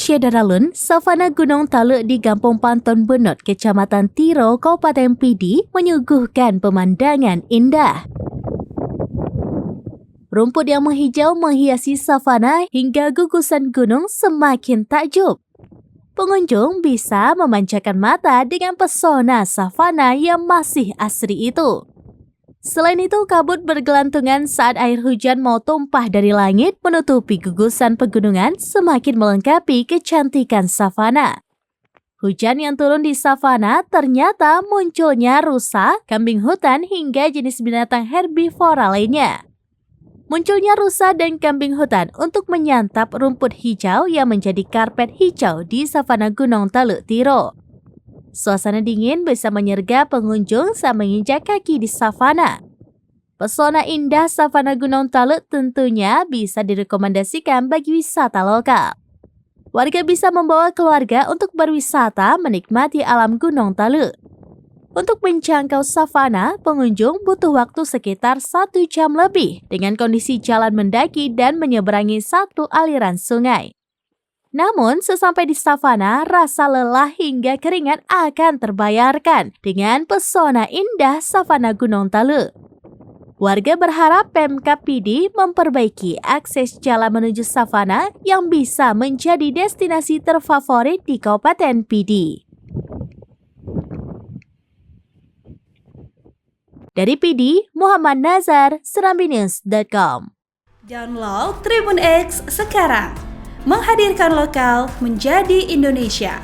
Syedaralun, savana Gunung Taluk di Kampung Panton Benut, Kecamatan Tiro, Kabupaten Pidi menyuguhkan pemandangan indah. Rumput yang menghijau menghiasi savana hingga gugusan gunung semakin takjub. Pengunjung bisa memanjakan mata dengan pesona savana yang masih asri itu. Selain itu, kabut bergelantungan saat air hujan mau tumpah dari langit menutupi gugusan pegunungan semakin melengkapi kecantikan savana. Hujan yang turun di savana ternyata munculnya rusa, kambing hutan hingga jenis binatang herbivora lainnya. Munculnya rusa dan kambing hutan untuk menyantap rumput hijau yang menjadi karpet hijau di savana Gunung Taluk Tiro. Suasana dingin bisa menyergap pengunjung saat menginjak kaki di savana. Pesona indah savana Gunung Taluk tentunya bisa direkomendasikan bagi wisata lokal. Warga bisa membawa keluarga untuk berwisata menikmati alam Gunung Taluk. Untuk menjangkau savana, pengunjung butuh waktu sekitar 1 jam lebih dengan kondisi jalan mendaki dan menyeberangi satu aliran sungai. Namun, sesampai di savana, rasa lelah hingga keringat akan terbayarkan dengan pesona indah savana Gunung Taluk. Warga berharap Pemkab Pidi memperbaiki akses jalan menuju savana yang bisa menjadi destinasi terfavorit di Kabupaten Pidi. Dari Pidi, Muhammad Nazar, serambinews.com. Download Tribun X sekarang. Menghadirkan lokal menjadi Indonesia.